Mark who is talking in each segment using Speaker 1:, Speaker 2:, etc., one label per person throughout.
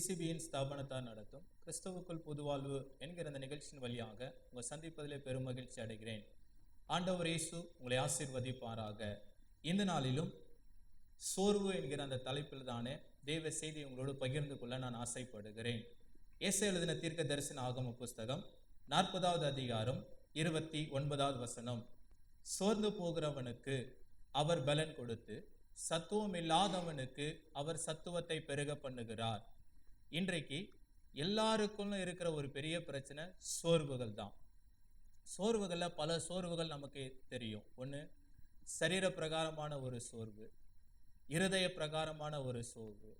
Speaker 1: டிசிபியின் ஸ்தாபனத்தார் நடத்தும் கிறிஸ்தவுக்குள் புதுவாழ்வு என்கிற அந்த நிகழ்ச்சியின் வழியாக உங்கள் சந்திப்பதிலே பெரும் மகிழ்ச்சி அடைகிறேன். ஆண்டவர் இயேசு உங்களை ஆசீர்வதிப்பாராக. இந்த நாளிலும் சோர்வு என்கிற அந்த தலைப்பில் தானே தேவ செய்தி உங்களோடு பகிர்ந்து கொள்ள நான் ஆசைப்படுகிறேன். ஏசாயா எழுதின தீர்க்க தரிசன ஆகம புஸ்தகம் 40வது அதிகாரம் 29வது வசனம். சோர்ந்து போகிறவனுக்கு அவர் பலன் கொடுத்து சத்துவம் இல்லாதவனுக்கு அவர் சத்துவத்தை பெருக பண்ணுகிறார். இன்றைக்கு எல்லாருக்கும் இருக்கிற ஒரு பெரிய பிரச்சனை சோர்வுகள் தான். சோர்வுகளில் பல சோர்வுகள் நமக்கு தெரியும். ஒன்று சரீர பிரகாரமான ஒரு சோர்வு, இருதய பிரகாரமான ஒரு சோர்வு,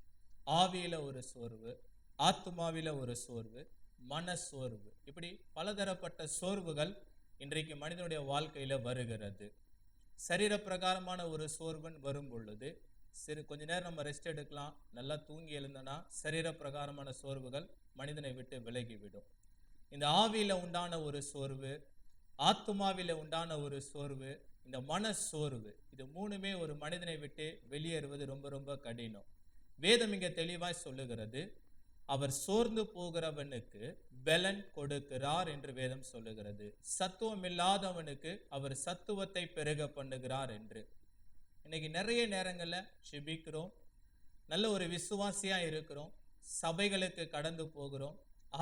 Speaker 1: ஆவியில ஒரு சோர்வு, ஆத்மாவில ஒரு சோர்வு, மன சோர்வு. இப்படி பலதரப்பட்ட சோர்வுகள் இன்றைக்கு மனிதனுடைய வாழ்க்கையில வருகிறது. சரீர பிரகாரமான ஒரு சோர்வுன்னு வரும் பொழுது கொஞ்ச நேரம் நம்ம ரெஸ்ட் எடுக்கலாம், நல்லா தூங்கி எழுந்தனா சரீர பிரகாரமான சோர்வுகள் மனிதனை விட்டு விலகிவிடும். இந்த ஆவியில உண்டான ஒரு சோர்வு, ஆத்மாவில உண்டான ஒரு சோர்வு, இந்த மன சோர்வு, இது மூணுமே ஒரு மனிதனை விட்டு வெளியேறுவது ரொம்ப ரொம்ப கடினம். வேதம் இங்க தெளிவாய் சொல்லுகிறது, அவர் சோர்ந்து போகிறவனுக்கு பலன் கொடுக்கிறார் என்று வேதம் சொல்லுகிறது. சத்துவம் இல்லாதவனுக்கு அவர் சத்துவத்தை பெருக பண்ணுகிறார் என்று. இன்னைக்கு நிறைய நேரங்கள்ல ஜெபிக்கிறோம், நல்ல ஒரு விசுவாசியா இருக்கிறோம், சபைகளுக்கு கடந்து போகிறோம்,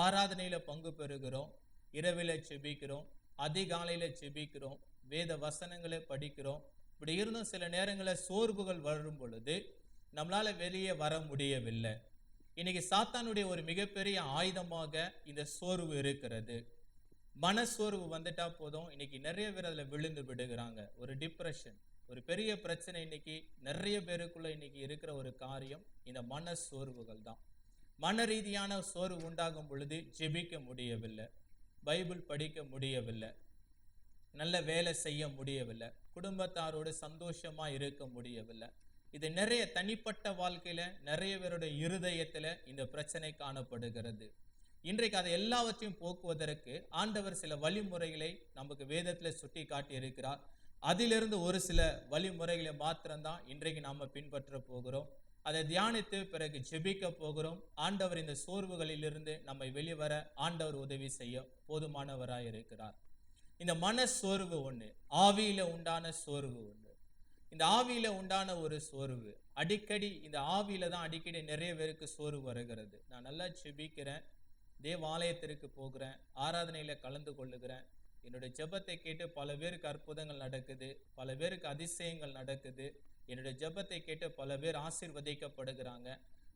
Speaker 1: ஆராதனையில பங்கு பெறுகிறோம், இரவில ஜெபிக்கிறோம், அதிகாலையில ஜெபிக்கிறோம், வேத வசனங்களை படிக்கிறோம். இப்படி இருந்தும் சில நேரங்களில் சோர்வுகள் வரும் பொழுது நம்மளால வெளியே வர முடியவில்லை. இன்னைக்கு சாத்தானுடைய ஒரு மிகப்பெரிய ஆயுதமாக இந்த சோர்வு இருக்கிறது. மன சோர்வு வந்துட்டா போதும், இன்னைக்கு நிறைய பேர் அதில் விழுந்து விடுகிறாங்க. ஒரு டிப்ரெஷன், ஒரு பெரிய பிரச்சனை இன்னைக்கு நிறைய பேருக்குள்ள இன்னைக்கு இருக்கிற ஒரு காரியம் இந்த மன சோர்வுகள் தான். மன ரீதியான சோர்வு உண்டாகும் பொழுது ஜெபிக்க முடியவில்லை, பைபிள் படிக்க முடியவில்லை, நல்ல வேலை செய்ய முடியவில்லை, குடும்பத்தாரோடு சந்தோஷமா இருக்க முடியவில்லை. இது நிறைய தனிப்பட்ட வாழ்க்கையில நிறைய பேருடைய இருதயத்துல இந்த பிரச்சனை காணப்படுகிறது. இன்றைக்கு அதை எல்லாவற்றையும் போக்குவதற்கு ஆண்டவர் சில வழிமுறைகளை நமக்கு வேதத்துல சுட்டி காட்டி இருக்கிறார். அதிலிருந்து ஒரு சில வழிமுறைகளை மாத்திரம்தான் இன்றைக்கு நாம பின்பற்ற போகிறோம். அதை தியானித்து பிறகு ஜெபிக்க போகிறோம். ஆண்டவர் இந்த சோர்வுகளிலிருந்து நம்மை வெளிவர ஆண்டவர் உதவி செய்ய போதுமானவராய் இருக்கிறார். இந்த மன சோர்வு ஒண்ணு, ஆவியில உண்டான சோர்வு ஒண்ணு. இந்த ஆவியில உண்டான ஒரு சோர்வு அடிக்கடி, இந்த ஆவியில தான் அடிக்கடி நிறைய பேருக்கு சோர்வு வருகிறது. நான் நல்லா ஜெபிக்கிறேன், தேவாலயத்திற்கு போகிறேன், ஆராதனையில கலந்து கொள்ளுகிறேன், என்னுடைய ஜெபத்தை கேட்டு பல பேருக்கு அற்புதங்கள் நடக்குது, பல பேருக்கு அதிசயங்கள் நடக்குது, என்னுடைய ஜெபத்தை கேட்டு பல பேர் ஆசீர்வதிக்கப்படுகிறாங்க,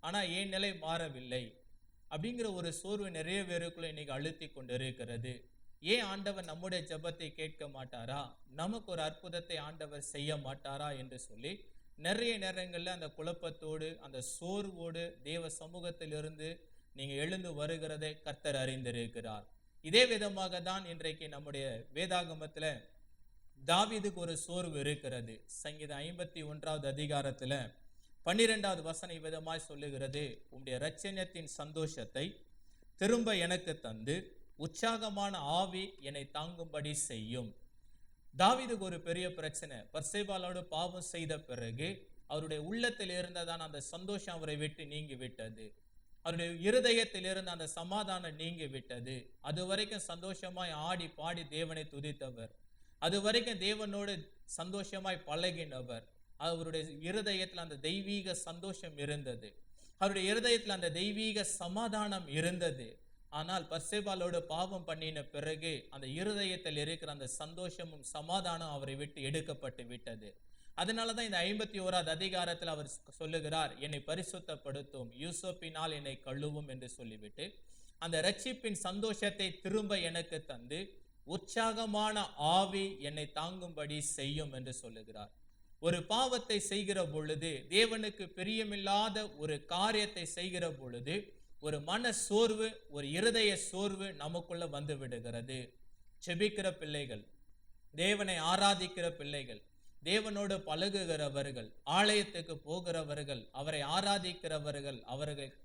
Speaker 1: ஆனா என் நிலை மாறவில்லை அப்படிங்கிற ஒரு சோர்வு நிறைய பேருக்குள்ள இன்னைக்கு அழுத்தி கொண்டு இருக்கிறது. ஏன் ஆண்டவர் நம்முடைய ஜெபத்தை கேட்க மாட்டாரா, நமக்கு ஒரு அற்புதத்தை ஆண்டவர் செய்ய மாட்டாரா என்று சொல்லி நிறைய நேரங்கள்ல அந்த குழப்பத்தோடு அந்த சோர்வோடு தேவ சமூகத்திலிருந்து நீங்க எழுந்து வருகிறதை கர்த்தர் அறிந்திருக்கிறார். இதே விதமாக தான் இன்றைக்கு நம்முடைய வேதாகமத்துல தாவீதுக்கு ஒரு சோர்வு இருக்கிறது. சங்கீதம் 51வது அதிகாரத்துல 12வது வசனம் விதமாய் சொல்லுகிறது, உம்முடைய இரட்சணியத்தின் சந்தோஷத்தை திரும்ப எனக்கு தந்து உற்சாகமான ஆவி என்னை தாங்கும்படி செய்யும். தாவீதுக்கு ஒரு பெரிய பிரச்சனை. பத்சேபாளோடு பாவம் செய்த பிறகு அவருடைய உள்ளத்தில் இருந்ததான அந்த சந்தோஷம் அவரை விட்டு நீங்கி விட்டது. அவருடைய இருதயத்தில் இருந்த அந்த சமாதானம் நீங்கி விட்டது. அது வரைக்கும் சந்தோஷமாய் ஆடி பாடி தேவனை துதித்தவர், அது வரைக்கும் தேவனோடு சந்தோஷமாய் பழகினவர், அவருடைய இருதயத்தில் அந்த தெய்வீக சந்தோஷம் இருந்தது, அவருடைய இருதயத்தில் அந்த தெய்வீக சமாதானம் இருந்தது. ஆனால் பத்சேபாளோடு பாவம் பண்ணின பிறகு அந்த இருதயத்தில் இருக்கிற அந்த சந்தோஷமும் சமாதானம் அவரை விட்டு எடுக்கப்பட்டு விட்டது. அதனாலதான் இந்த 51வது அதிகாரத்தில் அவர் சொல்லுகிறார், என்னை பரிசுத்தப்படுத்தும், யூசோப்பினால் என்னை கழுவும் என்று சொல்லிவிட்டு அந்த இரட்சிப்பின் சந்தோஷத்தை திரும்ப எனக்கு தந்து உற்சாகமான ஆவி என்னை தாங்கும்படி செய்யும் என்று சொல்லுகிறார். ஒரு பாவத்தை செய்கிற பொழுது, தேவனுக்கு பிரியமில்லாத ஒரு காரியத்தை செய்கிற பொழுது ஒரு மன சோர்வு, ஒரு இருதய சோர்வு நமக்குள்ள வந்து விடுகிறது. ஜெபிக்கிற பிள்ளைகள், தேவனை ஆராதிக்கிற பிள்ளைகள், தேவனோடு பழகுகிறவர்கள், ஆலயத்துக்கு போகிறவர்கள், அவரை ஆராதிக்கிறவர்கள்,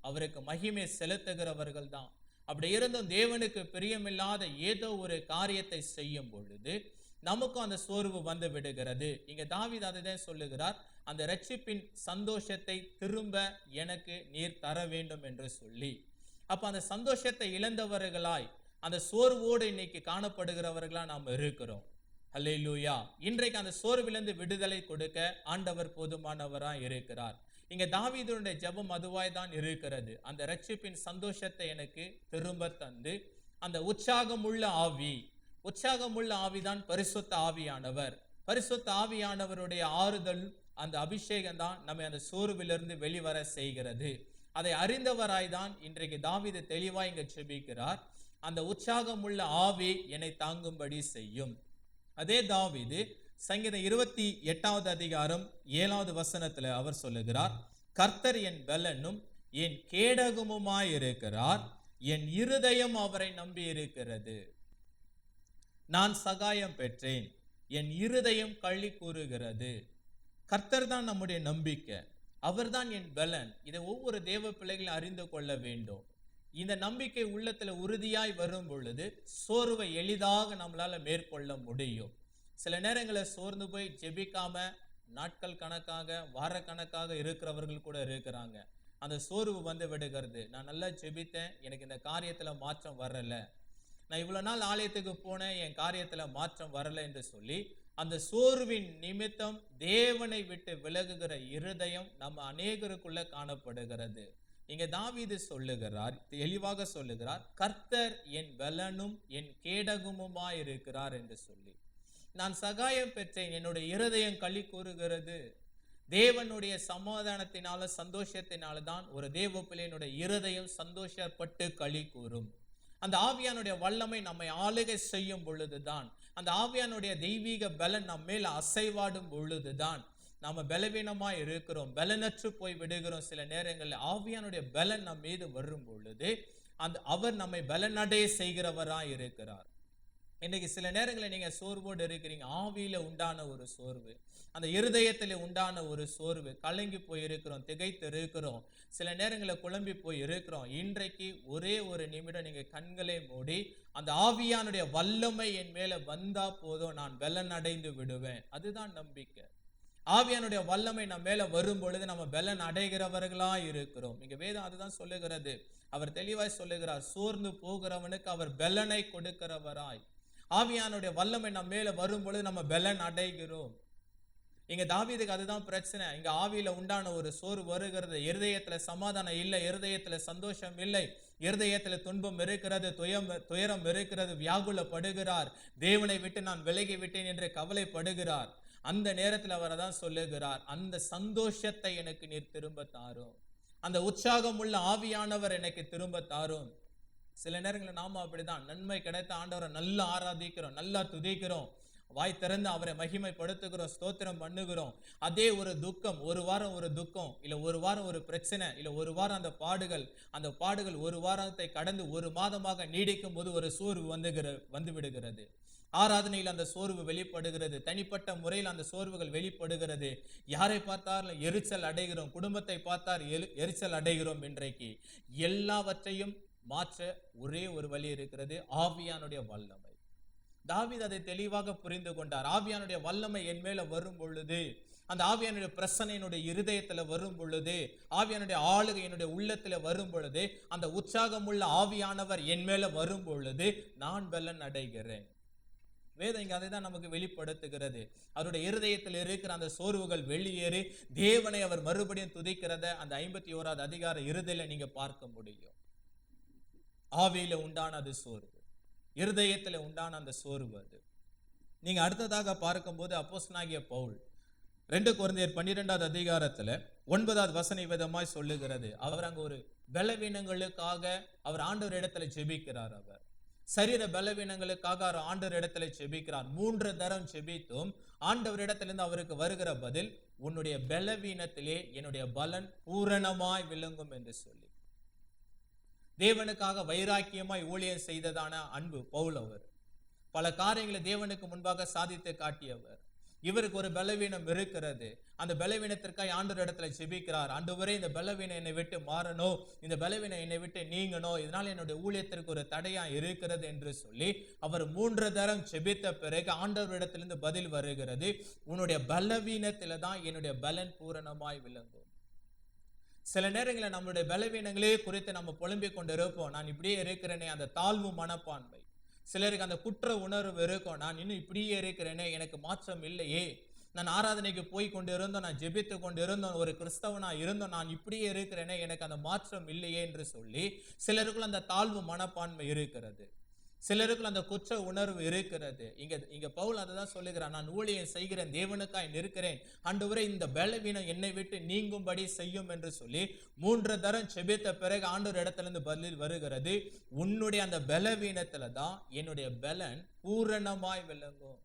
Speaker 1: அவருக்கு மகிமை செலுத்துகிறவர்கள் தான். அப்படி இருந்தும் தேவனுக்கு பிரியமில்லாத ஏதோ ஒரு காரியத்தை செய்யும் பொழுது நமக்கும் அந்த சோர்வு வந்து விடுகிறது. இங்க தாவீது அதை சொல்லுகிறார், அந்த ரட்சிப்பின் சந்தோஷத்தை திரும்ப எனக்கு நீர் தர வேண்டும் என்று சொல்லி, அப்ப அந்த சந்தோஷத்தை இழந்தவர்களாய், அந்த சோர்வோடு இன்னைக்கு காணப்படுகிறவர்களா நாம் இருக்கிறோம். அல்லேலூயா. இன்றைக்கு அந்த சோர்விலிருந்து விடுதலை கொடுக்க ஆண்டவர் போதுமானவராய் இருக்கிறார். இங்க தாவீதுடைய ஜெபம் அதுவாய் தான் இருக்கிறது. அந்த ரட்சிப்பின் சந்தோஷத்தை எனக்கு திரும்ப தந்து, அந்த உற்சாகமுள்ள ஆவிதான் பரிசுத்த ஆவியானவர். பரிசுத்த ஆவியானவருடைய ஆறுதல், அந்த அபிஷேகம் தான் நம்மை அந்த சோர்விலிருந்து வெளிவர செய்கிறது. அதை அறிந்தவராய் தான் இன்றைக்கு தாவீது தெளிவாய் இங்க ஜெபிக்கிறார். அந்த உற்சாகமுள்ள ஆவி என்னை தாங்கும்படி செய்யும். அதே தாவீது சங்கீதம் 28வது அதிகாரம் 7வது வசனத்துல அவர் சொல்லுகிறார், கர்த்தர் என் பெலனும் என் கேடகமுமாயிருக்கிறார், என் இருதயம் அவரை நம்பி இருக்கிறது. நான் சகாயம் பெற்றேன், என் இருதயம் களி கூறுகிறது. கர்த்தர் தான் நம்முடைய நம்பிக்கை, அவர்தான் என் பெலன். இதை ஒவ்வொரு தேவ பிள்ளைகளும் அறிந்து கொள்ள வேண்டும். இந்த நம்பிக்கை உள்ளத்துல உறுதியாய் வரும் பொழுது சோர்வை எளிதாக நம்மளால மேற்கொள்ள முடியும். சில நேரங்களில் சோர்ந்து போய் ஜெபிக்காம நாட்கள் கணக்காக, வார கணக்காக இருக்கிறவர்கள் கூட இருக்கிறாங்க. அந்த சோர்வு வந்து விடுகிறது. நான் நல்லா ஜெபித்தேன், எனக்கு இந்த காரியத்துல மாற்றம் வரல, நான் இவ்வளவு நாள் ஆலயத்துக்கு போனேன், என் காரியத்துல மாற்றம் வரல என்று சொல்லி அந்த சோர்வின் நிமித்தம் தேவனை விட்டு விலகுகிற இருதயம் நம்ம அநேகருக்குள்ள காணப்படுகிறது. இங்க தாவீது சொல்லுகிறார், தெளிவாக சொல்லுகிறார், கர்த்தர் என் பலனும் என் கேடகமுமாய் இருக்கிறார் என்று சொல்லி. நான் சகாயம் பெற்றேன், என்னுடைய இருதயம் களி கூறுகிறது. தேவனுடைய சமாதானத்தினால, சந்தோஷத்தினால தான் ஒரு தேவ பிள்ளையினுடைய இருதயம் சந்தோஷப்பட்டு களி கூறும். அந்த ஆவியானுடைய வல்லமை நம்மை ஆளுகை செய்யும் பொழுதுதான், அந்த ஆவியானுடைய தெய்வீக பலன் நம்ம மேல அசைவாடும் பொழுதுதான் நாம பலவீனமா இருக்கிறோம், பலனற்று போய் விடுகிறோம். சில நேரங்களில் ஆவியானுடைய பலன் நம் மீது வரும் பொழுது அவர் நம்மை பலனடைய செய்கிறவராய் இருக்கிறார். இன்னைக்கு சில நேரங்களில் நீங்க சோர்வோடு இருக்கிறீங்க, ஆவியில உண்டான ஒரு சோர்வு, அந்த இருதயத்துல உண்டான ஒரு சோர்வு, கலங்கி போய் இருக்கிறோம், திகைத்து இருக்கிறோம், சில நேரங்களில் குழம்பி போய் இருக்கிறோம். இன்றைக்கு ஒரே ஒரு நிமிடம் நீங்க கண்களை மூடி, அந்த ஆவியானுடைய வல்லமை என் மேல வந்தா போதும், நான் பலன் அடைந்து விடுவேன். அதுதான் நம்பிக்கை. ஆவியானுடைய வல்லமை நம்ம மேல வரும் பொழுது நம்ம பலன் அடைகிறவர்களா இருக்கிறோம். இங்க வேதம் அதுதான் சொல்லுகிறது. அவர் தெளிவாய் சொல்லுகிறார், சோர்ந்து போகிறவனுக்கு அவர் பலனை கொடுக்கிறவராய். ஆவியானுடைய வல்லமை நம்ம மேல வரும் பொழுது நம்ம பலன் அடைகிறோம். இங்க தாவீதுக்கு அதுதான் பிரச்சனை. இங்க ஆவியில உண்டான ஒரு சோர்வு வருகிறது, இருதயத்துல சமாதானம் இல்லை, இருதயத்துல சந்தோஷம் இல்லை, இருதயத்துல துன்பம் இருக்கிறது, துயரம் இருக்கிறது, வியாகுலப்படுகிறார், தேவனை விட்டு நான் விலகி விட்டேன் என்று கவலைப்படுகிறார். அந்த நேரத்தில் அவர் தான் சொல்லுகிறார், அந்த சந்தோஷத்தை எனக்கு நீர் திரும்ப தாரும், அந்த உற்சாகம் உள்ள ஆவியானவர் எனக்கு திரும்ப தாரும். சில நேரங்களில் நாம அப்படிதான், நன்மை கிடைத்த ஆண்டவரை நல்லா ஆராதிக்கிறோம், நல்லா துதிக்கிறோம், வாய் திறந்து அவரை மகிமைப்படுத்துகிறோம், ஸ்தோத்திரம் பண்ணுகிறோம். அதே ஒரு துக்கம், ஒரு வாரம் ஒரு துக்கம், இல்ல ஒரு வாரம் ஒரு பிரச்சனை, இல்ல ஒரு வாரம் அந்த பாடுகள் ஒரு வாரத்தை கடந்து ஒரு மாதமாக நீடிக்கும் போது ஒரு சோர்வு வந்து விடுகிறது. ஆராதனையில் அந்த சோர்வு வெளிப்படுகிறது, தனிப்பட்ட முறையில் அந்த சோர்வுகள் வெளிப்படுகிறது. யாரை பார்த்தாலும் எரிச்சல் அடைகிறோம், குடும்பத்தை பார்த்தால் எரிச்சல் அடைகிறோம். இன்றைக்கு எல்லாவற்றையும் மாற்ற ஒரே ஒரு வழி இருக்கிறது, ஆவியானுடைய வல்லமை. தாவீது அதை தெளிவாக புரிந்து கொண்டார். ஆவியானுடைய வல்லமை என் மேல வரும் பொழுது, அந்த ஆவியானுடைய பிரசனை என்னுடைய இருதயத்துல வரும் பொழுது, ஆவியானுடைய ஆளுகை என்னுடைய உள்ளத்துல வரும் பொழுது, அந்த உற்சாகமுள்ள ஆவியானவர் என் மேல வரும் பொழுது நான் பலன் அடைகிறேன். வேதம் இங்க அதை தான் நமக்கு வெளிப்படுத்துகிறது. அவருடைய இருதயத்தில் இருக்கிற அந்த சோர்வுகள் வெளியேறி தேவனை அவர் மறுபடியும் துதிக்கிறத அந்த 51வது அதிகார இறுதியில நீங்க பார்க்க முடியும். ஆவியில உண்டான அது சோர்வு, இருதயத்துல உண்டான அந்த சோர்வு. அது நீங்க அடுத்ததாக பார்க்கும்போது அப்போஸ்தலனாகிய பவுல் 2 கொரிந்தியர் 12வது அதிகாரத்துல 9வது வசன விதமாய் சொல்லுகிறது. அவர் அங்க ஒரு பலவீனங்களுக்காக அவர் ஆண்டவர் இடத்துல ஜெபிக்கிறார். அவர் சரீர பலவீனங்களுக்காக அவர் ஆண்டவர் இடத்துல ஜெபிக்கிறார். 3 தரம் ஜெபித்தும் ஆண்டவர் இடத்திலிருந்து அவருக்கு வருகிற பதில், உன்னுடைய பலவீனத்திலே என்னுடைய பலன் பூரணமாய் விளங்கும் என்று சொல்லி. தேவனுக்காக வைராக்கியமாய் ஊழியம் செய்ததான அன்பு பவுல். அவர் பல காரியங்களை தேவனுக்கு முன்பாக சாதித்து காட்டியவர். இவருக்கு ஒரு பலவீனம் இருக்கிறது. அந்த பலவீனத்திற்காக ஆண்டவர் இடத்துல ஜெபிக்கிறார். ஆண்டவரே, இந்த பலவீனம் என்னை விட்டு மாறணும், இந்த பலவீனம் என்னை விட்டு நீங்கணும், இதனால என்னுடைய ஊழியத்திற்கு ஒரு தடையா இருக்கிறது என்று சொல்லி அவர் 3 தரம் ஜெபித்த பிறகு ஆண்டவரிடத்திலிருந்து பதில் வருகிறது, உன்னுடைய பலவீனத்தில தான் என்னுடைய பலன் பூரணமாய் விளங்கும். சில நேரங்களில் நம்முடைய பலவீனங்களே குறித்து நம்ம புலம்பிக் கொண்டு இருப்போம். நான் இப்படியே இருக்கிறேனே, அந்த தாழ்வு மனப்பான்மை. சிலருக்கு அந்த குற்ற உணர்வு இருக்கும், நான் இன்னும் இப்படியே இருக்கிறேனே, எனக்கு மாற்றம் இல்லையே, நான் ஆராதனைக்கு போய் கொண்டு இருந்தோம், நான் ஜெபித்து கொண்டு இருந்தோம், ஒரு கிறிஸ்தவனா இருந்தோம், நான் இப்படியே இருக்கிறேனே, எனக்கு அந்த மாற்றம் இல்லையே என்று சொல்லி சிலருக்குள்ள அந்த தாழ்வு மனப்பான்மை இருக்கிறது. சிலருக்குள்ள அந்த குற்ற உணர்வு இருக்கிறது. இங்க பவுல் அதை தான் சொல்லுகிறான், நான் ஊழியம் செய்கிறேன், தேவனுக்காய் நிற்கிறேன், ஆண்டவரே இந்த பலவீனம் என்னை விட்டு நீங்கும்படி செய்யும் என்று சொல்லி 3 தரம் ஜெபித்த பிறகு ஆண்டவர் இடத்திலிருந்து பதில் வருகிறது, உன்னுடைய அந்த பலவீனத்துல தான் என்னுடைய பலன் பூரணமாய் விளங்கும்.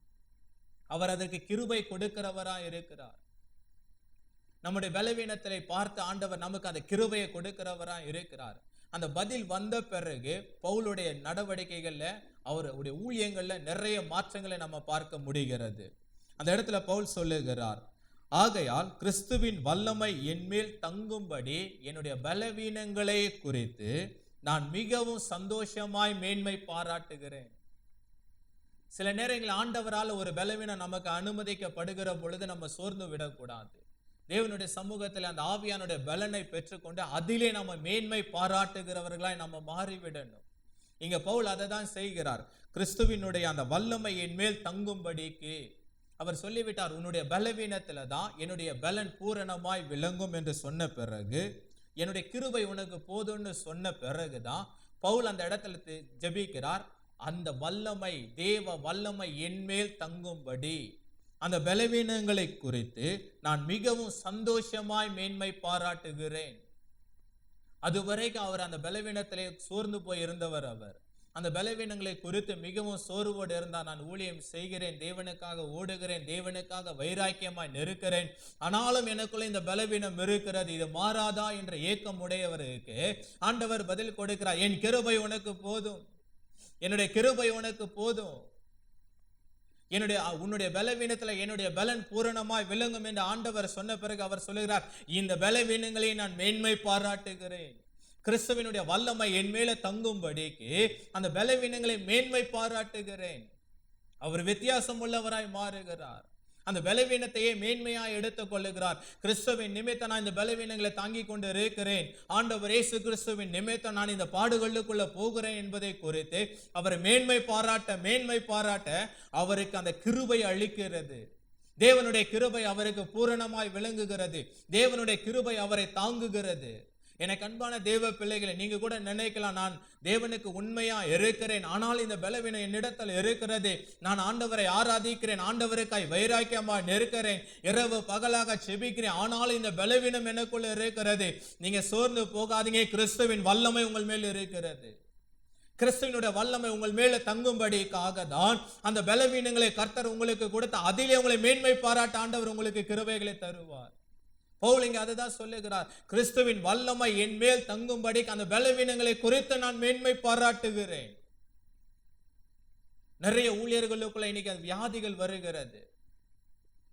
Speaker 1: அவர் அதற்கு கிருபை கொடுக்கிறவராய் இருக்கிறார். நம்முடைய பலவீனத்தை பார்த்து ஆண்டவர் நமக்கு அந்த கிருபையை கொடுக்கிறவராய் இருக்கிறார். அந்த பதில் வந்த பிறகு பவுலுடைய நடவடிக்கைகள்ல, அவருடைய ஊழியங்கள்ல நிறைய மாற்றங்களை நம்ம பார்க்க முடிகிறது. அந்த இடத்துல பவுல் சொல்லுகிறார், ஆகையால் கிறிஸ்துவின் வல்லமை என்மேல் தங்கும்படி என்னுடைய பலவீனங்களை குறித்து நான் மிகவும் சந்தோஷமாய் மேன்மை பாராட்டுகிறேன். சில நேரங்களில் ஆண்டவரால் ஒரு பலவீனம் நமக்கு அனுமதிக்கப்படுகிற பொழுது நம்ம சோர்ந்து விடக்கூடாது. தேவனுடைய சமூகத்தில் அந்த ஆவியானுடைய பலனை பெற்றுக்கொண்டு அதிலே நம்ம மேன்மை பாராட்டுகிறவர்களாய் நம்ம மாறிவிடணும். இங்க பவுல் அதை தான் செய்கிறார். கிறிஸ்துவினுடைய அந்த வல்லமை என் மேல் தங்கும்படிக்கு அவர் சொல்லிவிட்டார், உன்னுடைய பலவீனத்துல தான் என்னுடைய பலன் பூரணமாய் விளங்கும் என்று சொன்ன பிறகு, என்னுடைய கிருபை உனக்கு போதும்னு சொன்ன பிறகுதான் பவுல் அந்த இடத்துல ஜெபிக்கிறார், அந்த வல்லமை, தேவ வல்லமை என் மேல் தங்கும்படி அந்த பலவீனங்களை குறித்து நான் மிகவும் சந்தோஷமாய் மேன்மை பாராட்டுகிறேன். அதுவரைக்கும் அவர் அந்த பலவீனத்திலே சோர்ந்து போய் இருந்தவர். அவர் அந்த பலவீனங்களை குறித்து மிகவும் சோர்வோடு இருந்தார். நான் ஊழியம் செய்கிறேன், தேவனுக்காக ஓடுகிறேன், தேவனுக்காக வைராக்கியமாய் நிற்கிறேன், ஆனாலும் எனக்குள்ள இந்த பலவீனம் இருக்கிறது, இது மாறாதா என்ற ஏக்கம் உடையவருக்கு ஆண்டவர் பதில் கொடுக்கிறார், என் கிருபை உனக்கு போதும், என்னுடைய கிருபை உனக்கு போதும், உன்னுடைய பலவீனத்துல என்னுடைய பலன் பூரணமாய் விளங்கும் என்று ஆண்டவர் சொன்ன பிறகு அவர் சொல்லுகிறார், இந்த பலவீனங்களை நான் மேன்மை பாராட்டுகிறேன். கிறிஸ்துவினுடைய வல்லமை என் மேல தங்கும்படிக்கு அந்த பலவீனங்களை மேன்மை பாராட்டுகிறேன். அவர் வித்தியாசம் உள்ளவராய் மாறுகிறார். அந்த பலவீனத்தையே மேன்மையாய் எடுத்துக் கொள்ளுகிறார். கிறிஸ்துவின் நிமித்தம் நான் இந்த பலவீனங்களை தாங்கி கொண்டு இருக்கிறேன், ஆண்டவர் இயேசு கிறிஸ்துவின் நிமித்தம் நான் இந்த பாடுகளுக்குள்ள போகிறேன் என்பதை குறித்து அவர் மேன்மை பாராட்ட அவருக்கு அந்த கிருபை அளிக்கிறது. தேவனுடைய கிருபை அவருக்கு பூரணமாய் விளங்குகிறது. தேவனுடைய கிருபை அவரை தாங்குகிறது. எனக்கு அன்பான தேவ பிள்ளைகளை, நீங்க கூட நினைக்கலாம், நான் தேவனுக்கு உண்மையா இருக்கிறேன், ஆனால் இந்த பலவீனம் என்னிடத்தில் இருக்கிறது, நான் ஆண்டவரை ஆராதிக்கிறேன், ஆண்டவருக்காய் வைராக்கியமா நிற்கிறேன், இரவு பகலாக செபிக்கிறேன், ஆனால் இந்த பலவீனம் எனக்குள்ள இருக்கிறது. நீங்க சோர்ந்து போகாதீங்க, கிறிஸ்துவின் வல்லமை உங்கள் மேல் இருக்கிறது. கிறிஸ்துவினுடைய வல்லமை உங்கள் மேல தங்கும்படிக்காக தான் அந்த பலவீனங்களை கர்த்தர் உங்களுக்கு கொடுத்த அதிலே உங்களை மேன்மை பாராட்ட ஆண்டவர் உங்களுக்கு கிருபைகளை தருவார். பவுல் இங்க அதுதான் சொல்லுகிறார், கிறிஸ்துவின் வல்லமை என் மேல் தங்கும்படி அந்த பலவீனங்களை குறித்து நான் மேன்மை பாராட்டுகிறேன். நிறைய ஊழியர்களுக்குள்ள இன்னைக்கு வியாதிகள் வருகிறது.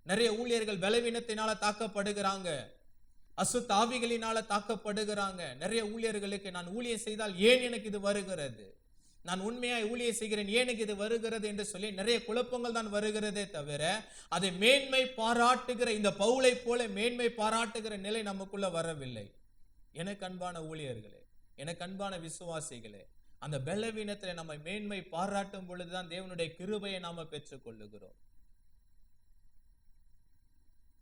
Speaker 1: நிறைய ஊழியர்கள் பலவீனத்தினால தாக்கப்படுகிறாங்க, அசுத்த ஆவிகளினால தாக்கப்படுகிறாங்க. நிறைய ஊழியர்களுக்கு நான் ஊழியம் செய்தால் ஏன் எனக்கு இது வருகிறது, நான் உண்மையாய் ஊழியம் செய்கிறேன் ஏன் எனக்கு இது வருகிறது என்று சொல்லி நிறைய குழப்பங்கள் தான் வருகிறதே தவிர அதை மேன்மை பாராட்டுகிற, இந்த பவுலை போல மேன்மை பாராட்டுகிற நிலை நமக்குள்ள வரவில்லை. எனக்கு அன்பான ஊழியர்களே, எனக்கு அன்பான விசுவாசிகளே, அந்த பலவீனத்தில் நம்ம மேன்மை பாராட்டும் பொழுதுதான் தேவனுடைய கிருபையை நாம பெற்றுக் கொள்ளுகிறோம்.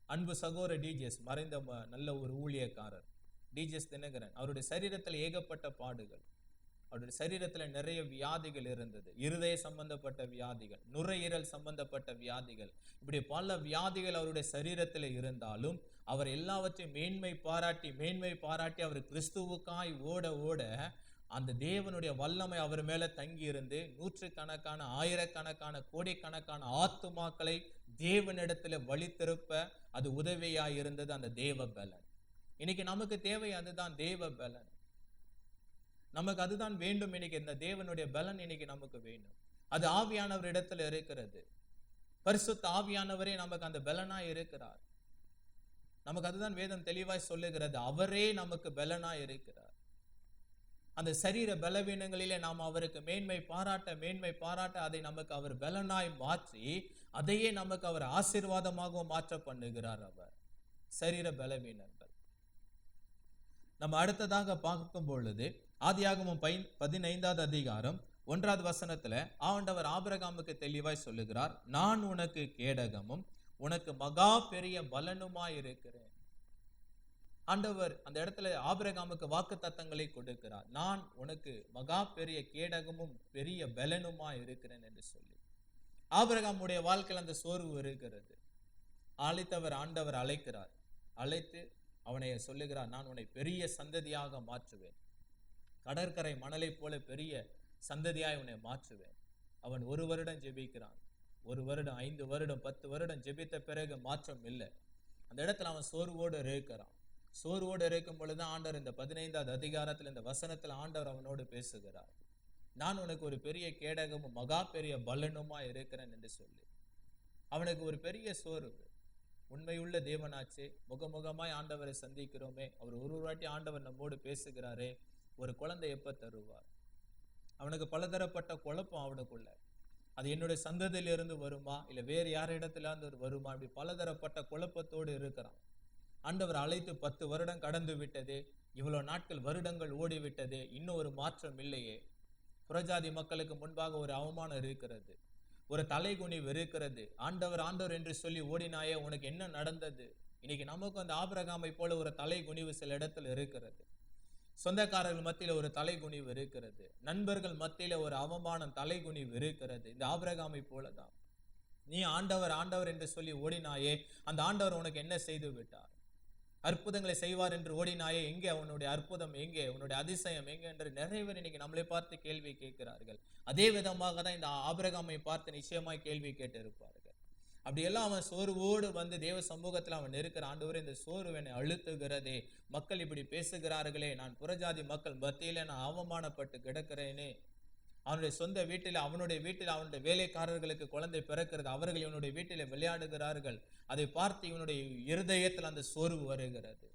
Speaker 1: அன்பு சகோதரர் டிஜிஎஸ், மறைந்த நல்ல ஒரு ஊழியக்காரர் டிஜிஎஸ் தினகரன், அவருடைய சரீரத்தில் ஏகப்பட்ட பாடுகள், அவருடைய சரீரத்தில் நிறைய வியாதிகள் இருந்தது. இருதய சம்பந்தப்பட்ட வியாதிகள், நுரையீரல் சம்பந்தப்பட்ட வியாதிகள், இப்படி பல வியாதிகள் அவருடைய சரீரத்தில் இருந்தாலும் அவர் எல்லாவற்றையும் மேன்மை பாராட்டி அவர் கிறிஸ்துவுக்காய் ஓட அந்த தேவனுடைய வல்லமை அவர் மேல தங்கி இருந்து நூற்றுக்கணக்கான, ஆயிரக்கணக்கான, கோடிக்கணக்கான ஆத்துமாக்களை தேவனிடத்துல வழி திருப்ப அது உதவியாய் இருந்தது அந்த தேவ பலன். இன்னைக்கு நமக்கு தேவை அதுதான், தேவ பலன். நமக்கு அதுதான் வேண்டும். இன்னைக்கு இந்த தேவனுடைய பலன் இன்னைக்கு நமக்கு வேண்டும். அது ஆவியானவர் இடத்துல இருக்கிறது. பரிசுத்த ஆவியானவரே நமக்கு அந்த பலனாய் இருக்கிறார். நமக்கு அதுதான் வேதம் தெளிவாய் சொல்லுகிறது. அவரே நமக்கு பலனாய் இருக்கிறார். அந்த சரீர பலவீனங்களிலே நாம் அவருக்கு மேன்மை பாராட்ட அதை நமக்கு அவர் பலனாய் மாற்றி அதையே நமக்கு அவர் ஆசீர்வாதமாகவும் மாற்ற பண்ணுகிறார். அவர் சரீர பலவீனங்கள் நம்ம அடுத்ததாக பார்க்கும் பொழுது ஆதியாகமம் 15வது அதிகாரம் 1வது வசனத்துல ஆண்டவர் ஆபிரகாமுக்கு தெளிவாய் சொல்லுகிறார், நான் உனக்கு கேடகமும் உனக்கு மகா பெரிய பலனுமாய் இருக்கிறேன். ஆண்டவர் அந்த இடத்துல ஆபிரகாமுக்கு வாக்கு தத்தங்களை கொடுக்கிறார். நான் உனக்கு மகா பெரிய கேடகமும் பெரிய பலனுமா இருக்கிறேன் என்று சொல்லி. ஆபிரகாமுடைய வாழ்க்கையில் அந்த சோர்வு இருக்கிறது. அழைத்தவர் ஆண்டவர் அழைக்கிறார். அழைத்து அவனை சொல்லுகிறார், நான் உன்னை பெரிய சந்ததியாக மாற்றுவேன். கடற்கரை மணலை போல பெரிய சந்ததியாய் உன்னை மாற்றுவேன். அவன் 1 வருடம் ஜெபிக்கிறான். 1 வருடம் 5 வருடம் 10 வருடம் ஜெபித்த பிறகு மாற்றம் இல்லை. அந்த இடத்துல அவன் சோர்வோடு இருக்கிறான். சோர்வோடு இருக்கும் பொழுதுதான் ஆண்டவர் இந்த 15வது அதிகாரத்தில் இந்த வசனத்தில் ஆண்டவர் அவனோடு பேசுகிறார். நான் உனக்கு ஒரு பெரிய கேடகமும் மகா பெரிய பலனுமா இருக்கிறேன் என்று சொல்லி. அவனுக்கு ஒரு பெரிய சோர்வு. உண்மையுள்ள தேவனாச்சே, முகமுகமாய் ஆண்டவரை சந்திக்கிறோமே, அவர் ஒரு வாட்டி ஆண்டவர் நம்மோடு பேசுகிறாரே, ஒரு குழந்தை எப்ப தருவார்? அவனுக்கு பலதரப்பட்ட குழப்பம் அவனுக்குள்ள. அது என்னுடைய சந்ததியிலிருந்து வருமா, இல்லை வேறு யார் இடத்துல இருந்து வருமா, இப்படி பலதரப்பட்ட குழப்பத்தோடு இருக்கிறான். ஆண்டவர் அழைத்து 10 வருடம் கடந்து விட்டது, இவ்வளவு நாட்கள் வருடங்கள் ஓடிவிட்டது, இன்னும் ஒரு மாற்றம் இல்லையே. புறஜாதி மக்களுக்கு முன்பாக ஒரு அவமானம் இருக்கிறது, ஒரு தலைகுனிவு இருக்கிறது. ஆண்டவர் என்று சொல்லி ஓடினாயே, உனக்கு என்ன நடந்தது? இன்னைக்கு நமக்கு அந்த ஆபிரகாமை போல ஒரு தலைகுனிவு சில இடத்துல இருக்கிறது. சொந்தக்காரர்கள் மத்தியில ஒரு தலைகுனிவு இருக்கிறது. நண்பர்கள் மத்தியில ஒரு அவமானம் தலைகுனிவு இருக்கிறது. இந்த ஆபிரகாமை போலதான் நீ ஆண்டவர் என்று சொல்லி ஓடினாயே, அந்த ஆண்டவர் உனக்கு என்ன செய்து விட்டார்? அற்புதங்களை செய்வார் என்று ஓடினாயே, எங்கே அவனுடைய அற்புதம், எங்கே உன்னுடைய அதிசயம் எங்கே என்று நிறைய பேர் இன்னைக்கு நம்மளை பார்த்து கேள்வி கேட்கிறார்கள். அதே விதமாக தான் இந்த ஆபிரகாமை பார்த்து நிச்சயமாய் கேள்வி கேட்டு இருப்பார்கள். அப்படியெல்லாம் அவன் சோர்வோடு வந்து தேவ சமூகத்தில் அவன் இருக்கிற. ஆண்டவரே, இந்த சோர்வு என்னை அழுத்துகிறதே, மக்கள் இப்படி பேசுகிறார்களே, நான் புறஜாதி மக்கள் மத்தியில நான் அவமானப்பட்டு கிடக்கிறேனே. அவனுடைய சொந்த வீட்டில் அவனுடைய வேலைக்காரர்களுக்கு குழந்தை பிறக்கிறது, அவர்கள் இவனுடைய வீட்டில் விளையாடுகிறார்கள். அதை பார்த்து இவனுடைய இருதயத்தில் அந்த சோர்வு வருகிறது.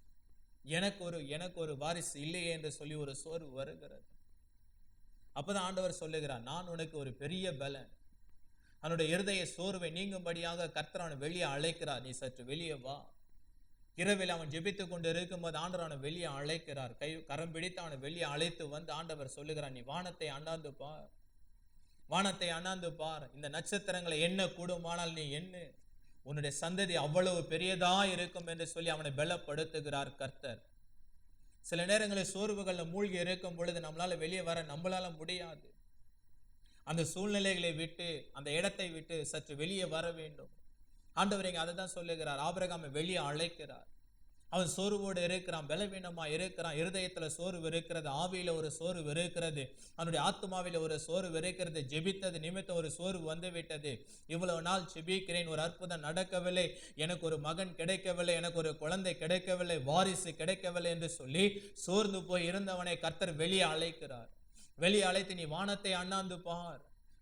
Speaker 1: எனக்கு ஒரு வாரிசு இல்லையே என்று சொல்லி ஒரு சோர்வு வருகிறது. அப்பதான் ஆண்டவர் சொல்லுகிறார், நான் உனக்கு ஒரு பெரிய பலன். அவனுடைய இருதய சோர்வை நீங்கும்படியாக கர்த்தர் அவனை வெளியே அழைக்கிறார். நீ சற்று வெளியே வா. இரவில் அவன் ஜெபித்துக் கொண்டு இருக்கும்போது ஆண்டவர் அவனை வெளியே அழைக்கிறார். கரம் பிடித்து அவனை வெளியே அழைத்து வந்து ஆண்டவர் சொல்லுகிறார், நீ வானத்தை அண்ணாந்து பார், வானத்தை அண்ணாந்து பார். இந்த நட்சத்திரங்களை எண்ண கூடுமானால் நீ எண்ணு, உன்னுடைய சந்ததி அவ்வளவு பெரியதா இருக்கும் என்று சொல்லி அவனை பலப்படுத்துகிறார் கர்த்தர். சில நேரங்களில் சோர்வுகள்ல மூழ்கி இருக்கும் பொழுது நம்மளால வெளியே வர நம்மளால முடியாது. அந்த சூழ்நிலைகளை விட்டு, அந்த இடத்தை விட்டு சற்று வெளியே வர வேண்டும். ஆண்டவர் இங்க அதை தான் சொல்லுகிறார். ஆபிரகாமை வெளியே அழைக்கிறார். அவன் சோர்வோடு இருக்கிறான், பலவீனமா இருக்கிறான். இருதயத்துல சோர்வு இருக்கிறது, ஆவியில ஒரு சோர்வு இருக்கிறது, அவனுடைய ஆத்மாவில ஒரு சோர்வு இருக்கிறது. ஜெபித்தது நிமித்தம் ஒரு சோர்வு வந்து விட்டது. இவ்வளவு நாள் ஜெபிக்கிறேன், ஒரு அற்புதம் நடக்கவில்லை, எனக்கு ஒரு மகன் கிடைக்கவில்லை, எனக்கு ஒரு குழந்தை கிடைக்கவில்லை, வாரிசு கிடைக்கவில்லை என்று சொல்லி சோர்ந்து போய் இருந்தவனை கர்த்தர் வெளியே அழைக்கிறார். வெளியே அழைத்து நீ வானத்தை அண்ணாந்து பார்,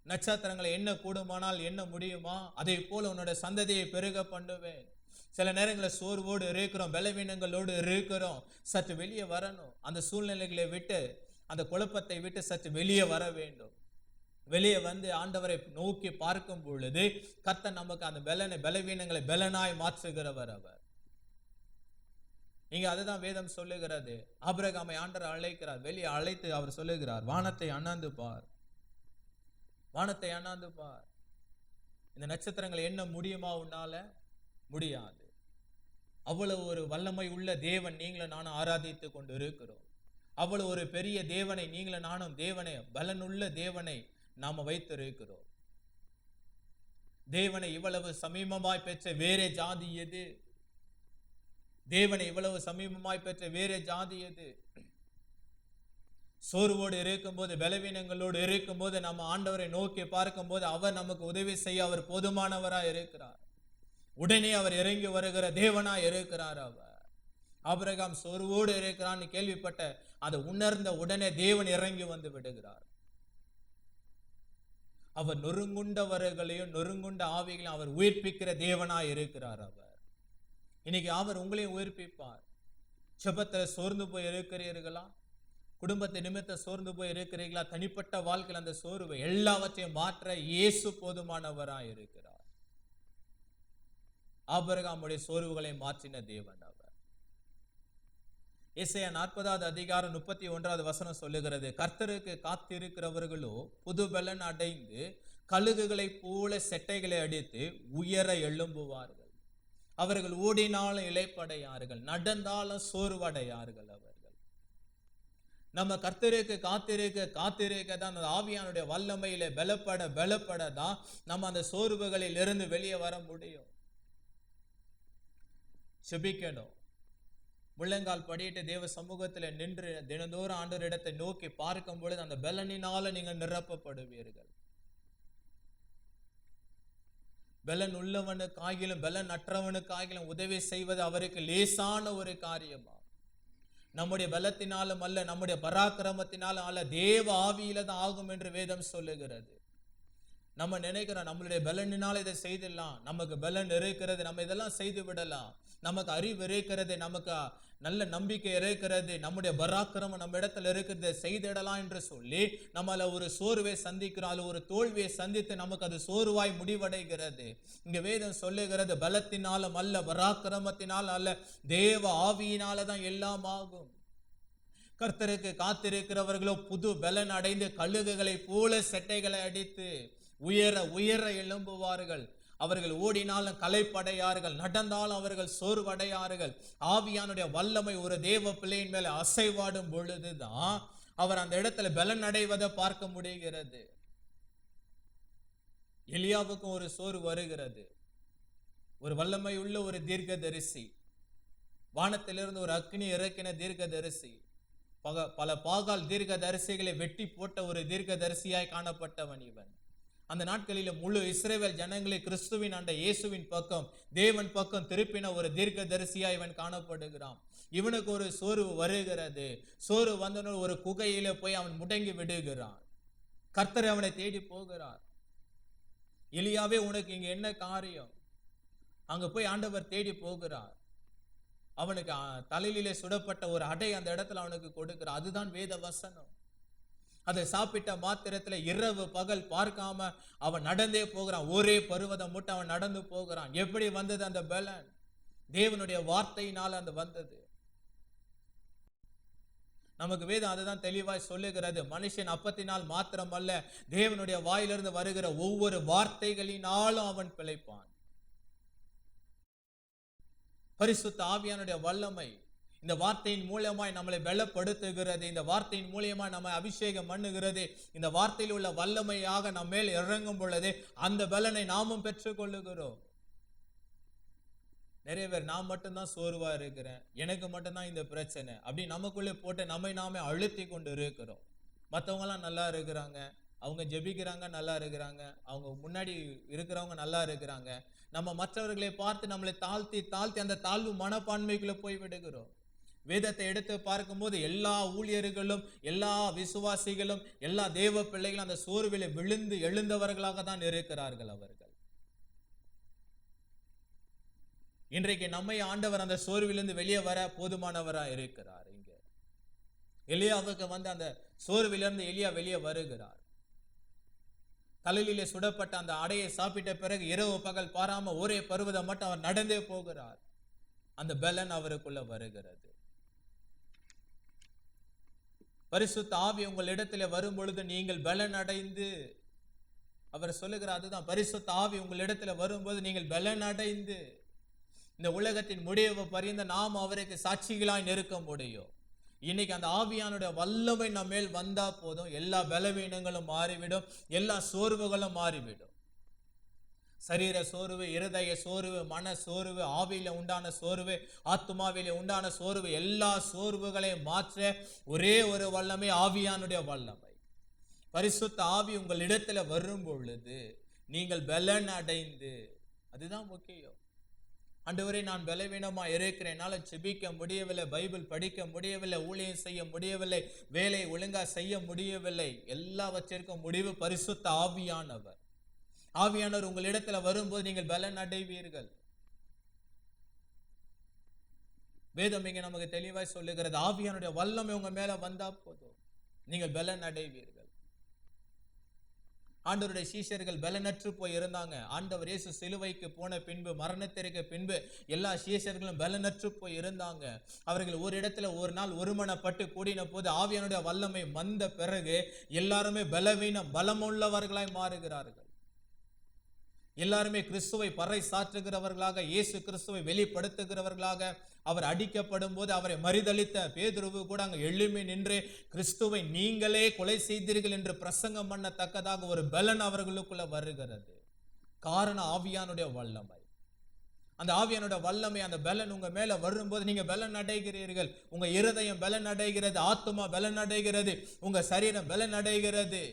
Speaker 1: நட்சத்திரங்களை என்ன கூடுமானால் என்ன முடியுமா, அதை போல உன்னோட சந்ததியை பெருக பண்ணுவேன். சில நேரங்களில் சோர்வோடு இருக்கிறோம், பலவீனங்களோடு இருக்கிறோம். சற்று வெளியே வரணும். அந்த சூழ்நிலைகளை விட்டு, அந்த குழப்பத்தை விட்டு சற்று வெளியே வர வேண்டும். வெளியே வந்து ஆண்டவரை நோக்கி பார்க்கும் பொழுது கர்த்தர் நமக்கு அந்த பலவீனங்களை பலனாய் மாற்றுகிறவர் அவர். இங்க அதுதான் வேதம் சொல்லுகிறது. ஆபிரகாமை ஆண்டவர் அழைக்கிறார், வெளியே அழைத்து அவர் சொல்லுகிறார், வானத்தை அண்ணாந்து பார், வானத்தை அண்ணாந்து பார். இந்த நட்சத்திரங்களை என்ன முடியுமா உன்னால? முடியாது. அவ்வளவு ஒரு வல்லமை உள்ள தேவன் நீங்களும் நானும் ஆராதித்து கொண்டு இருக்கிறோம். அவ்வளவு ஒரு பெரிய தேவனை நீங்களும் நானும் பலனுள்ள தேவனை நாம வைத்திருக்கிறோம். தேவனை இவ்வளவு சமீபமாய் பெற்ற வேற ஜாதி எது? தேவனை இவ்வளவு சமீபமாய் பெற்ற வேற ஜாதி எது? சோர்வோடு இருக்கும்போது, பலவீனங்களோடு இருக்கும்போது நம்ம ஆண்டவரை நோக்கி பார்க்கும் போது அவர் நமக்கு உதவி செய்ய அவர் போதுமானவராய் இருக்கிறார். உடனே அவர் இறங்கி வருகிற தேவனாய் இருக்கிறார். அவர் ஆபிரகாம் சோர்வோடு இருக்கிறான்னு கேள்விப்பட்ட அதை உணர்ந்த உடனே தேவன் இறங்கி வந்து விடுகிறார். அவர் நொறுங்குண்டவர்களையும் நொறுங்குண்ட ஆவிகளையும் அவர் உயிர்ப்பிக்கிற தேவனாய் இருக்கிறார். அவர் இன்னைக்கு அவர் உங்களையும் உயிர்ப்பிப்பார். ஜெபத்துல சோர்ந்து போய் இருக்கிறீர்களா? குடும்பத்தை நிமித்த சோர்ந்து போய் இருக்கிறீர்களா? தனிப்பட்ட வாழ்க்கையில் அந்த சோர்வு எல்லாவற்றையும் மாற்ற இயேசு போதுமானவராய் இருக்கிறார். ஆபிரகாமுடைய சோர்வுகளை மாற்றின தேவன் அவர். ஏசாயா 40வது அதிகாரம் 31வது வசனம் சொல்லுகிறது, கர்த்தருக்கு காத்திருக்கிறவர்களோ புது பலன் அடைந்து கழுகுகளைப் போல செட்டைகளை அடித்து உயர எழும்புவார்கள். அவர்கள் ஓடினாலும் இளைப்படையார்கள், நடந்தாலும் சோர்வடையார்கள். அவர்கள் நம்ம கர்த்தருக்கு காத்திருக்க தான் அந்த ஆவியானுடைய வல்லமையில பலப்பட தான் நம்ம அந்த சோர்வுகளில் இருந்து வெளியே வர முடியும். செபிக்கணும். முள்ளங்கால் படியிட்டு தேவ சமூகத்தில் நின்று தினந்தோறும் ஆண்டவர் இடத்தை நோக்கி பார்க்கும் பொழுது அந்த பலனினால நீங்கள் நிரப்பப்படுவீர்கள். பலன் உள்ளவனுக்காகிலும் பலன் அற்றவனுக்காகிலும் உதவி செய்வது அவருக்கு லேசான ஒரு காரியமா. நம்முடைய பலத்தினாலும் அல்ல, நம்முடைய பராக்கிரமத்தினாலும் அல்ல, தேவ ஆவியில தான் ஆகும் என்று வேதம் சொல்லுகிறது. நம்ம நினைக்கிறோம் நம்மளுடைய பலனினால இதை செய்திடலாம், நமக்கு பலன் இருக்கிறது, நம்ம இதெல்லாம் செய்து விடலாம், நமக்கு அறிவு இருக்கிறது, நமக்கு நல்ல நம்பிக்கை இருக்கிறது, நம்முடைய பராக்கிரமம் நம்ம இடத்துல இருக்கிறது, செய்திடலாம் என்று சொல்லி நம்மள ஒரு சோர்வை சந்திக்கிறோம். அது ஒரு தோல்வியை சந்தித்து நமக்கு அது சோர்வாய் முடிவடைகிறது. இங்க வேதம் சொல்லுகிறது, பலத்தினாலும் அல்ல, பராக்கிரமத்தினால் அல்ல, தேவ ஆவியினால தான் எல்லாம் ஆகும். கர்த்தருக்கு காத்திருக்கிறவர்களோ புது பலன் அடைந்து கழுகுகளை போல செட்டைகளை அடித்து உயர உயர எழும்புவார்கள். அவர்கள் ஓடினாலும் களைப்படையார்கள், நடந்தாலும் அவர்கள் சோர்வடையார்கள். ஆவியானுடைய வல்லமை ஒரு தேவ பிள்ளையின் மேல அசைவாடும் பொழுதுதான் அவர் அந்த இடத்துல பலன் அடைவதை பார்க்க முடிகிறது. எலியாவுக்கும் ஒரு சோர்வு வருகிறது. ஒரு வல்லமை உள்ள ஒரு தீர்க்கதரிசி, வானத்திலிருந்து ஒரு அக்னி இறக்கின தீர்க்கதரிசி, பல பாகால் தீர்க்கதரிசிகளை வெட்டி போட்ட ஒரு தீர்க்கதரிசியாய் காணப்பட்டவன் இவன். அந்த நாட்களில் முழு இஸ்ரவேல் ஜனங்களை கிறிஸ்துவின் ஆண்ட இயேசுவின் பக்கம், தேவன் பக்கம் திருப்பின ஒரு தீர்க்கதரிசியா இவன் காணப்படுகிறான். இவனுக்கு ஒரு சோர்வு வருகிறது. சோர்வு வந்தவன் ஒரு குகையில போய் அவன் முடங்கி விடுகிறான். கர்த்தர் அவனை தேடி போகிறார். எலியாவே, உனக்கு இங்க என்ன காரியம்? அங்க போய் ஆண்டவர் தேடி போகிறார். அவனுக்கு தலையிலே சுடப்பட்ட ஒரு அடை அந்த இடத்துல அவனுக்கு கொடுக்கிறார். அதுதான் வேத வசனம். அதை சாப்பிட்ட மாத்திரத்துல இரவு பகல் பார்க்காம அவன் நடந்தே போகிறான். ஒரே பருவதம் மட்டும் அவன் நடந்து போகிறான். எப்படி வந்தது அந்த பலன்? தேவனுடைய வார்த்தையினால் அந்த வந்தது. நமக்கு வேதம் அதுதான் தெளிவாய் சொல்லுகிறது. மனுஷன் அப்பத்தினால் மாத்திரம் அல்ல, தேவனுடைய வாயிலிருந்து வருகிற ஒவ்வொரு வார்த்தைகளினாலும் அவன் பிழைப்பான். பரிசுத்த ஆவியானுடைய வல்லமை இந்த வார்த்தையின் மூலமாய் நம்மளை பலப்படுத்துகிறது. இந்த வார்த்தையின் மூலமாய் நம்மை அபிஷேகம் பண்ணுகிறது. இந்த வார்த்தையில் உள்ள வல்லமையாக நம்ம மேல் இறங்கும் பொழுது அந்த பலனை நாமும் பெற்றுக் கொள்ளுகிறோம். நிறைய பேர் நான் மட்டும்தான் சோர்வா இருக்கிறேன், எனக்கு மட்டும்தான் இந்த பிரச்சனை அப்படி நமக்குள்ளே போட்டு நம்மை நாமே அழுத்தி கொண்டு இருக்கிறோம். மற்றவங்க எல்லாம் நல்லா இருக்கிறாங்க, அவங்க ஜெபிக்கிறாங்க, நல்லா இருக்கிறாங்க, அவங்க முன்னாடி இருக்கிறவங்க நல்லா இருக்கிறாங்க. நம்ம மற்றவர்களை பார்த்து நம்மளை தாழ்த்தி தாழ்த்தி அந்த தாழ்வு மனப்பான்மைக்குள்ள போய் விடுகிறோம். வேதத்தை எடுத்து பார்க்கும்போது எல்லா ஊழியர்களும், எல்லா விசுவாசிகளும், எல்லா தேவ பிள்ளைகளும் அந்த சோர்வில விழுந்து எழுந்தவர்களாக தான் இருக்கிறார்கள். அவர்கள் இன்றைக்கு நம்மை ஆண்டவர் அந்த சோர்விலிருந்து வெளியே வர போதுமானவராக இருக்கிறார். இங்க எலியாவுக்கு வந்து அந்த சோர்விலிருந்து எலியா வெளியே வருகிறார். தலையிலே சுடப்பட்ட அந்த அடையை சாப்பிட்ட பிறகு இரவு பகல் பாராம ஒரே பருவதம் மட்டும் அவர் நடந்தே போகிறார். அந்த பலன் அவருக்குள்ள வருகிறது. பரிசுத்த ஆவி உங்கள் இடத்துல வரும் பொழுது நீங்கள் பலன் அடைந்து, அவர் சொல்லுகிறார் அதுதான், பரிசுத்த ஆவி உங்கள் இடத்துல வரும்போது நீங்கள் பலன் அடைந்து இந்த உலகத்தின் முடிவு பரிந்த நாம் அவருக்கு சாட்சிகளாய் நெருக்க முடியும். இன்னைக்கு அந்த ஆவியானுடைய வல்லமை நம்ம மேல் வந்தா போதும், எல்லா பலவீனங்களும் மாறிவிடும், எல்லா சோர்வுகளும் மாறிவிடும். சரீர சோர்வு, இருதய சோர்வு, மன சோர்வு, ஆவியில உண்டான சோர்வு, ஆத்மாவில உண்டான சோர்வு, எல்லா சோர்வுகளையும் மாற்ற ஒரே ஒரு வல்லமை ஆவியானுடைய வல்லமை. பரிசுத்த ஆவி உங்கள் இடத்துல வரும் பொழுது நீங்கள் பலன் அடைந்து, அதுதான் முக்கியம். ஆண்டவரே, நான் பலவீனமா இருக்கிறேன், என்னால ஜெபிக்க முடியவில்லை, பைபிள் படிக்க முடியவில்லை, ஊழியம் செய்ய முடியவில்லை, வேலை ஒழுங்கா செய்ய முடியவில்லை. எல்லாவற்றிற்கும் முடிவு பரிசுத்த ஆவியானவர். ஆவியானவர் உங்களிடத்துல வரும்போது நீங்கள் பலன் அடைவீர்கள். வேதம் இங்க நமக்கு தெளிவாய் சொல்லுகிறது, ஆவியானுடைய வல்லமை உங்க மேல வந்தா போதும், நீங்கள் பலன் அடைவீர்கள். ஆண்டவருடைய சீஷர்கள் பலனற்று போய் இருந்தாங்க. ஆண்டவர் இயேசு சிலுவைக்கு போன பின்பு, மரணத்திற்கு பின்பு எல்லா சீஷர்களும் பலனற்று போய் இருந்தாங்க. அவர்கள் ஒரு இடத்துல ஒரு நாள் ஒருமனப்பட்டு கூடின போது ஆவியானுடைய வல்லமை வந்த பிறகு எல்லாருமே பலமுள்ளவர்களாய் மாறுகிறார்கள். எல்லாருமே கிறிஸ்துவை பறை சாற்றுகிறவர்களாக, இயேசு கிறிஸ்துவை வெளிப்படுத்துகிறவர்களாக. அவர் அடிக்கப்படும் போது அவரை மறுதலித்த பேதுருவு கூட அங்க எழும்பி நின்று, கிறிஸ்துவை நீங்களே கொலை செய்தீர்கள் என்று பிரசங்கம் பண்ணத்தக்கதாக ஒரு பலன் அவர்களுக்குள்ள வருகிறது. காரணம் ஆவியானுடைய வல்லமை. அந்த ஆவியானுடைய வல்லமை, அந்த பலன் உங்க மேல வரும்போது நீங்க பலன் அடைகிறீர்கள். உங்க இருதயம் பலன் அடைகிறது, ஆத்துமா பலன் அடைகிறது, உங்க சரீரம் பலன் அடைகிறது,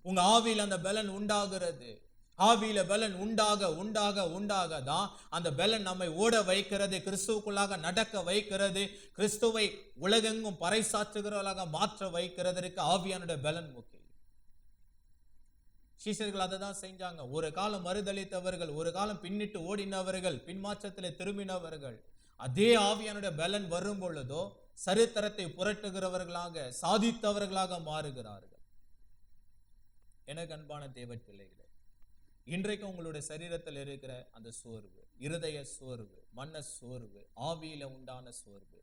Speaker 1: உங்க ஆவியில் அந்த பலன் உண்டாகிறது. ஆவியில பலன் உண்டாக தான் அந்த பலன் நம்மை ஓட வைக்கிறது, கிறிஸ்துவுக்குள்ளாக நடக்க வைக்கிறது, கிறிஸ்துவை உலகெங்கும் பறைசாற்றுகிறவர்களாக மாற்ற வைக்கிறதற்கு ஆவியானுடைய பலன் முக்கியம். சீஷர்கள் அதை தான் செஞ்சாங்க. ஒரு காலம் மறுதளித்தவர்கள், ஒரு காலம் பின்னிட்டு ஓடினவர்கள், பின்மாற்றத்தில் திரும்பினவர்கள். அதே ஆவியானுடைய பலன் வரும் பொழுதோ சரித்திரத்தை புரட்டுகிறவர்களாக, சாதித்தவர்களாக மாறுகிறார்கள். எனக்கு அன்பான தேவ பிள்ளைகளே, இன்றைக்கு உங்களுடைய சரீரத்தில் இருக்கிற அந்த சோர்வு, இருதய சோர்வு, மன சோர்வு, ஆவியில உண்டான சோர்வு,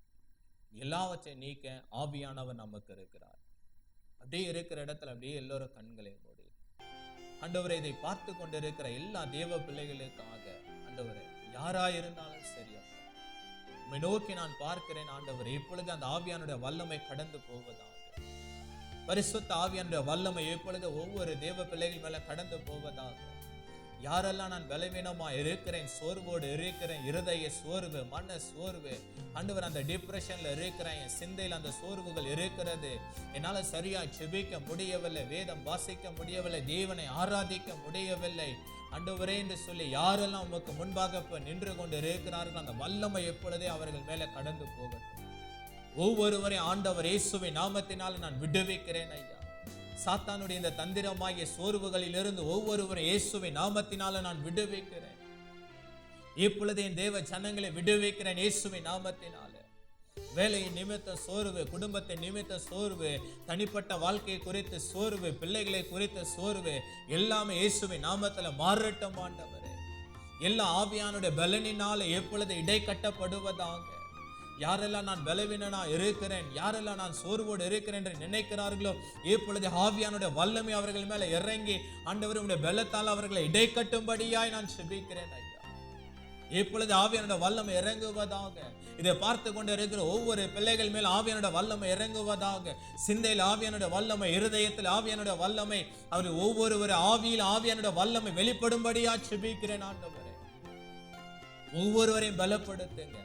Speaker 1: எல்லாவற்றை நீக்க ஆவியானவர் நமக்கு இருக்கிறார். அப்படியே இருக்கிற இடத்துல அப்படியே எல்லோரும் கண்களை மூடி, ஆண்டவரே, இதை பார்த்து கொண்டிருக்கிற எல்லா தேவ பிள்ளைகளுக்காக, ஆண்டவரே, யாராயிருந்தாலும் சரியப்பா, உம்மை நோக்கி நான் பார்க்கிறேன் ஆண்டவரே. இப்பொழுது அந்த ஆவியானுடைய வல்லமை கடந்து போவதாக, பரிசுத்த ஆவியானுடைய வல்லமை இப்பொழுது ஒவ்வொரு தேவ பிள்ளைகள் மேல கடந்து போவதாக. யாரெல்லாம் நான் பலவீனமா இருக்கிறேன், சோர்வோடு இருக்கிறேன், இருதய சோர்வு, மன சோர்வு, ஆண்டவர் அந்த டிப்ரெஷன்ல இருக்கிறேன், என் சிந்தையில் அந்த சோர்வுகள் இருக்கிறது, என்னால சரியா ஜெபிக்க முடியவில்லை, வேதம் வாசிக்க முடியவில்லை, தேவனை ஆராதிக்க முடியவில்லை ஆண்டவரே என்று சொல்லி யாரெல்லாம் உமக்கு முன்பாக நின்று கொண்டு இருக்கிறார்கள், அந்த வல்லமை எப்பொழுதே அவர்கள் மேல கடந்து போகட்டும். ஒவ்வொருவரையும் ஆண்டவர் இயேசுவின் நாமத்தினால் நான் விடுவிக்கிறேன் ஐயா. சாத்தானுடைய இந்த தந்திரமாகிய சோர்வுகளில் இருந்து ஒவ்வொருவரும் இயேசுவின் நாமத்தினால நான் விடுவிக்கிறேன். இப்பொழுது என் தேவ ஜனங்களை விடுவிக்கிறேன் இயேசுவின் நாமத்தினால. வேலையின் நிமித்த சோர்வு, குடும்பத்தின் நிமித்த சோர்வு, தனிப்பட்ட வாழ்க்கை குறித்து சோர்வு, பிள்ளைகளை குறித்த சோர்வு, எல்லாமே இயேசுவின் நாமத்துல மாறட்டும் ஆண்டவரே. எல்லா ஆவியானுடைய பலனினால எப்பொழுது இடை கட்டப்படுவதாக. யாரெல்லாம் நான் பலவீனனா இருக்கிறேன், யாரெல்லாம் நான் சோர்வோடு இருக்கிறேன் என்று நினைக்கிறார்களோ, இப்பொழுது ஆவியானுடைய வல்லமை அவர்கள் மேல இறங்கி ஆண்டவர் உடைய பலத்தால் அவர்களை இடை கட்டும்படியாய் நான் ஜெபிக்கிறேன் ஐயா. இப்பொழுது ஆவியானுடைய வல்லமை இறங்குவதாக. இதை பார்த்து கொண்டு இருக்கிற ஒவ்வொரு பிள்ளைகள் மேல் ஆவியானுடைய வல்லமை இறங்குவதாக. சிந்தையில் ஆவியானுடைய வல்லமை, இருதயத்தில் ஆவியானுடைய வல்லமை, அவர் ஒவ்வொரு ஆவியில் ஆவியானுடைய வல்லமை வெளிப்படும்படியா ஜெபிக்கிறேன் ஆண்டவரே. ஒவ்வொருவரையும் பலப்படுத்துங்க,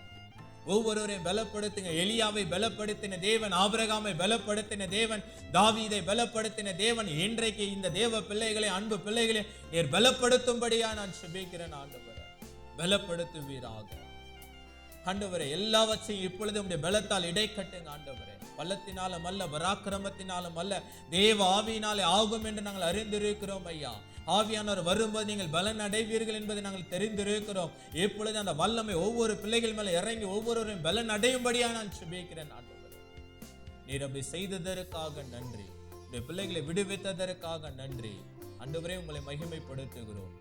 Speaker 1: ஒவ்வொருவரையும் பலப்படுத்துங்க. எலியாவை பலப்படுத்தின தேவன், ஆபிரகாமை பலப்படுத்தின தேவன், தாவீதை பலப்படுத்தின தேவன், இன்றைக்கு இந்த தேவ பிள்ளைகளை, அன்பு பிள்ளைகளை நீர் பலப்படுத்தும்படியா நான் ஜெபிக்கிறேன் ஆண்டவரே. பலப்படுத்துவீராக ஆண்டவரே. எல்லாவற்றையும் இப்பொழுது உம்முடைய பலத்தால் இடை கட்டுங்க ஆண்டவரே. பலத்தினாலும் அல்ல, பராக்கிரமத்தினாலும் அல்ல, தேவ ஆவியினாலே ஆகும் என்று நாங்கள் அறிந்திருக்கிறோம் ஐயா. ஆவியானவர் வரும்போது நீங்கள் பலன் அடைவீர்கள் என்பதை நாங்கள் தெரிந்திருக்கிறோம். இப்பொழுது அந்த வல்லமை ஒவ்வொரு பிள்ளைகள் மேல இறங்கி ஒவ்வொருவரையும் பலன் அடையும்படியா நான் ஜெபிக்கிறேன் ஆண்டவரே. நீர் அப்படி செய்ததற்காக நன்றி, உடைய பிள்ளைகளை விடுவித்ததற்காக நன்றி ஆண்டவரே. உங்களை மகிமைப்படுத்துகிறோம்.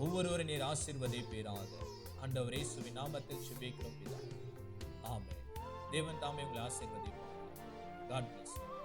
Speaker 1: ஒவ்வொருவரை நீர் ஆசீர்வதிப்பீராக ஆண்டவரே. இயேசுவின் நாமத்தில் ஜெபிக்கிறோம் பிதாவே. ஆமென். தேவன் தாமே உங்களை ஆசீர்வதிப்பார். God bless you.